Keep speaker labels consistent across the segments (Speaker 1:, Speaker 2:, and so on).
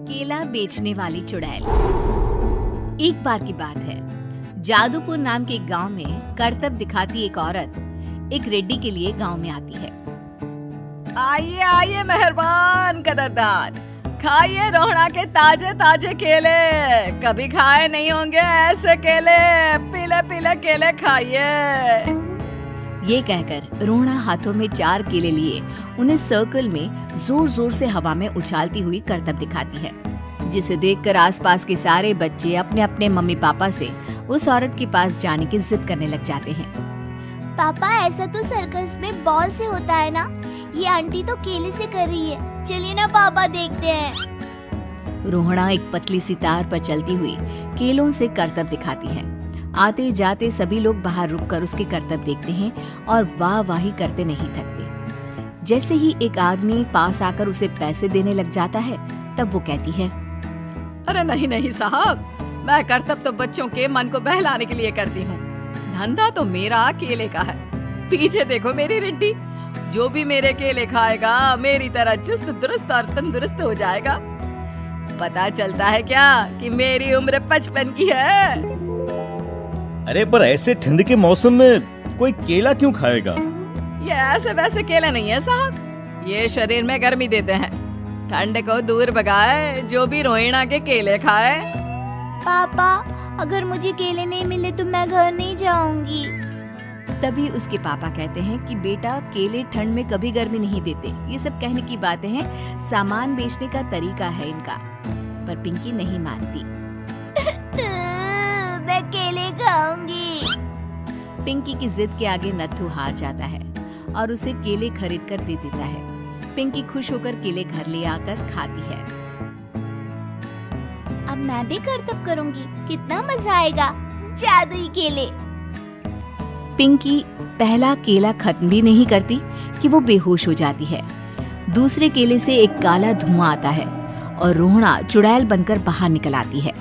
Speaker 1: केला बेचने वाली चुड़ैल। एक बार की बात है, जादूपुर नाम के एक गांव में करतब दिखाती एक औरत एक रेड्डी के लिए गांव में आती है।
Speaker 2: आइए आइए मेहरबान कदरदान, खाइए रोहड़ा के ताजे ताजे केले। कभी खाए नहीं होंगे ऐसे केले, पीले पीले केले खाइए।
Speaker 1: ये कहकर रोहड़ा हाथों में 4 केले लिए उन्हें सर्कल में जोर जोर से हवा में उछालती हुई करतब दिखाती है, जिसे देखकर आसपास के सारे बच्चे अपने अपने मम्मी पापा से उस औरत के पास जाने की जिद करने लग जाते हैं।
Speaker 3: पापा, ऐसा तो सर्कस में बॉल से होता है ना, ये आंटी तो केले से कर रही है। चलिए ना पापा, देखते हैं।
Speaker 1: रोहड़ा एक पतली सी तार पर चलती हुई केलों से करतब दिखाती है। आते जाते सभी लोग बाहर रुककर उसके करतब देखते हैं और वाह वाही करते नहीं थकते। जैसे ही एक आदमी पास आकर उसे पैसे देने लग जाता है, तब वो कहती है,
Speaker 2: अरे नहीं नहीं साहब, मैं करतब तो बच्चों के मन को बहलाने के लिए करती हूँ। धंधा तो मेरा केले का है। पीछे देखो मेरी रिड्डी, जो भी मेरे केले खाएगा मेरी तरह चुस्त दुरुस्त और तंदुरुस्त हो जाएगा। पता चलता है क्या कि मेरी उम्र 55 की है।
Speaker 4: अरे पर ऐसे ठंड के मौसम में कोई केला क्यों खाएगा?
Speaker 2: ये ऐसे वैसे केले नहीं है साहब, ये शरीर में गर्मी देते हैं। ठंड को दूर भगाए जो भी रोहिणा के केले खाए।
Speaker 3: पापा, अगर मुझे केले नहीं मिले तो मैं घर नहीं जाऊंगी।
Speaker 1: तभी उसके पापा कहते हैं कि बेटा, केले ठंड में कभी गर्मी नहीं देते। ये सब कहने की बातें हैं, सामान बेचने का तरीका है इनका। पर पिंकी नहीं मानती।
Speaker 3: मैं केले खाऊंगी।
Speaker 1: पिंकी की जिद के आगे नत्थू हार जाता है और उसे केले खरीद कर दे देता है। पिंकी खुश होकर केले घर ले आकर खाती है।
Speaker 3: अब मैं भी करतब करूंगी, कितना मजा आएगा। जादुई केले।
Speaker 1: पिंकी पहला केला खत्म भी नहीं करती कि वो बेहोश हो जाती है। दूसरे केले से एक काला धुआं आता है और रोहड़ा चुड़ैल बनकर बाहर निकल आती है।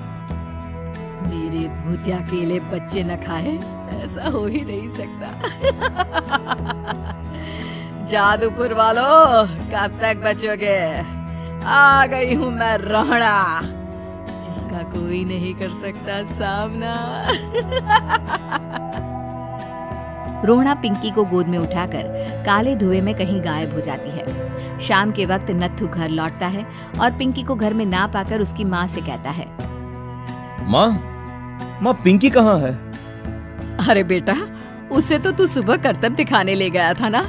Speaker 2: मेरे भूतिया केले बच्चे न खाए, ऐसा हो ही नहीं सकता। जादूपुर वालों, कब तक बचोगे? आ गई हूँ मैं रोहड़ा, जिसका कोई नहीं कर सकता सामना।
Speaker 1: रोहड़ा पिंकी को गोद में उठाकर काले धुएं में कहीं गायब हो जाती है। शाम के वक्त नत्थू घर लौटता है और पिंकी को घर में ना पाकर उसकी माँ से कहता है,
Speaker 4: माँ पिंकी कहाँ है?
Speaker 2: अरे बेटा, उसे तो तू सुबह करतब दिखाने ले गया था ना,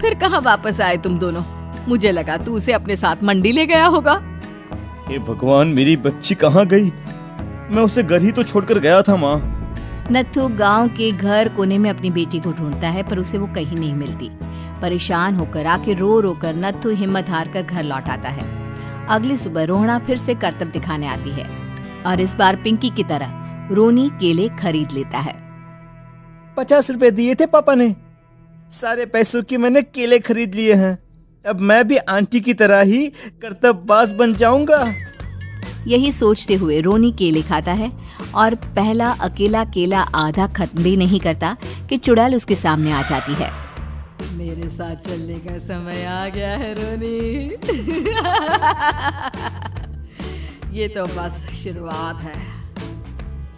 Speaker 2: फिर कहाँ वापस आए तुम दोनों? मुझे लगा तू उसे अपने साथ मंडी ले गया होगा।
Speaker 4: हे भगवान, मेरी बच्ची कहाँ गई? मैं उसे घर ही तो छोड़कर गया था माँ।
Speaker 1: नत्थू गांव के घर कोने में अपनी बेटी को ढूंढता है, पर उसे वो कहीं नहीं मिलती। परेशान होकर आके रो रो कर नत्थू हिम्मत हार कर घर लौट आता है। अगली सुबह रोहड़ा फिर से करतब दिखाने आती है और इस बार पिंकी की तरह रोनी केले खरीद लेता है।
Speaker 4: 50 रुपए दिए थे पापा ने, सारे पैसों की मैंने केले खरीद लिए हैं। अब मैं भी आंटी की तरह ही करतबबाज बन जाऊंगा।
Speaker 1: यही सोचते हुए रोनी केले खाता है और पहला अकेला केला आधा खत्म भी नहीं करता कि चुड़ैल उसके सामने आ जाती है।
Speaker 2: मेरे साथ चलने का समय आ गया है रोनी। ये तो बस शुरुआत है।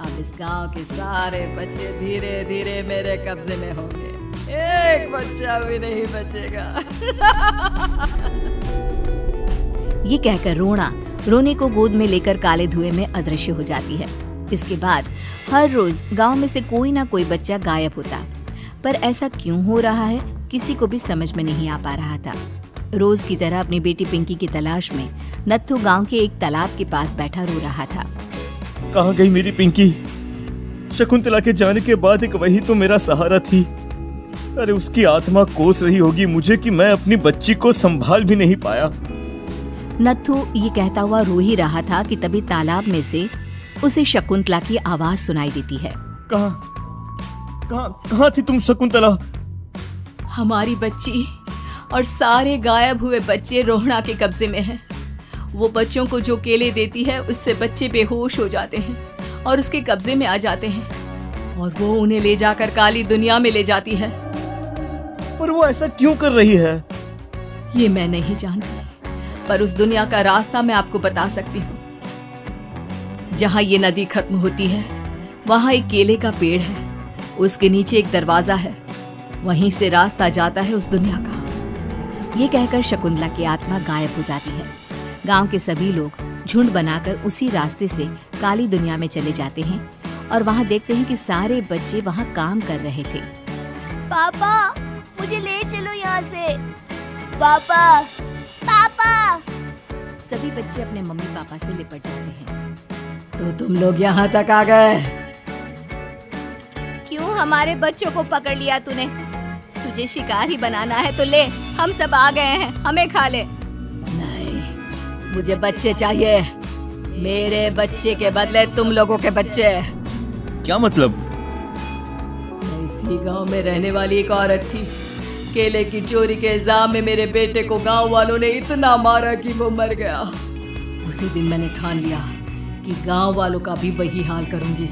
Speaker 2: अब इस गांव के सारे बच्चे धीरे धीरे मेरे कब्जे में होंगे, एक बच्चा भी नहीं बचेगा।
Speaker 1: ये कहकर रोना रोनी को गोद में लेकर काले धुएं में अदृश्य हो जाती है। इसके बाद हर रोज गांव में से कोई ना कोई बच्चा गायब होता, पर ऐसा क्यों हो रहा है किसी को भी समझ में नहीं आ पा रहा था। रोज की तरह अपनी बेटी पिंकी की तलाश में नत्थू गांव के एक तालाब के पास बैठा रो रहा था।
Speaker 4: कहाँ गई मेरी पिंकी? शकुंतला के जाने के बाद एक वही तो मेरा सहारा थी। अरे उसकी आत्मा कोस रही होगी मुझे कि मैं अपनी बच्ची को संभाल भी नहीं पाया।
Speaker 1: नत्थू ये कहता हुआ रो ही रहा था कि तभी तालाब में से उसे शकुंतला की आवाज सुनाई देती है।
Speaker 4: कहाँ थी तुम शकुंतला?
Speaker 2: हमारी बच्ची और सारे गायब हुए बच्चे रोहड़ा के कब्जे में हैं। वो बच्चों को जो केले देती है उससे बच्चे बेहोश हो जाते हैं और उसके कब्जे में आ जाते हैं और वो उन्हें ले जाकर काली दुनिया में ले जाती है।
Speaker 4: पर वो ऐसा क्यों कर रही है?
Speaker 2: ये मैं नहीं जानती, पर उस दुनिया का रास्ता मैं आपको बता सकती हूँ। जहाँ ये नदी खत्म होती है वहाँ एक केले का पेड़ है, उसके नीचे एक दरवाजा है, वहीं से रास्ता जाता है उस दुनिया का।
Speaker 1: ये कहकर शकुंतला की आत्मा गायब हो जाती है। गांव के सभी लोग झुंड बनाकर उसी रास्ते से काली दुनिया में चले जाते हैं और वहाँ देखते हैं कि सारे बच्चे वहाँ काम कर रहे थे।
Speaker 3: पापा मुझे ले चलो यहाँ से। पापा पापा।
Speaker 1: सभी बच्चे अपने मम्मी पापा से लिपट जाते हैं।
Speaker 2: तो तुम लोग यहाँ तक आ गए?
Speaker 1: क्यों हमारे बच्चों को पकड़ लिया तूने? तुझे शिकार ही बनाना है तो ले, हम सब आ गए हैं, हमें खा ले।
Speaker 2: नहीं, मुझे बच्चे चाहिए, मेरे बच्चे के बदले तुम लोगों के बच्चे।
Speaker 4: क्या मतलब?
Speaker 2: मैं इसी गांव में रहने वाली एक औरत थी। केले की चोरी के इल्जाम में मेरे बेटे को गांव वालों ने इतना मारा कि वो मर गया। उसी दिन मैंने ठान लिया कि गांव वालों का भी वही हाल करूंगी।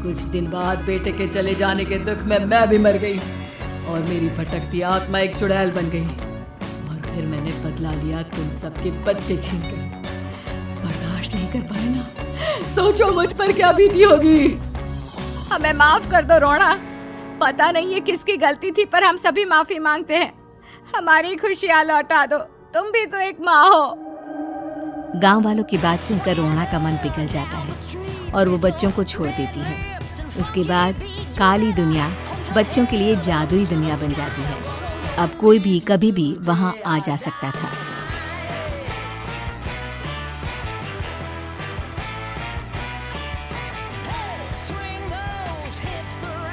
Speaker 2: कुछ दिन बाद बेटे के चले जाने के दुख में मैं भी मर गई और मेरी भटकती आत्मा एक चुड़ैल बन गई। और फिर मैंने बदला लिया तुम सबके बच्चे छीनकर। बर्दाश्त नहीं कर पाए ना, सोचो मुझ पर क्या बीती होगी।
Speaker 1: हमें माफ कर दो रोना, पता नहीं ये किसकी गलती थी पर हम सभी माफी मांगते हैं। हमारी खुशियाँ लौटा दो, तुम भी तो एक माँ हो। गांव वालों की बात सुनकर रोना का मन पिघल जाता है और वो बच्चों को छोड़ देती है। उसके बाद काली दुनिया बच्चों के लिए जादुई दुनिया बन जाती है। अब कोई भी कभी भी वहां आ जा सकता था।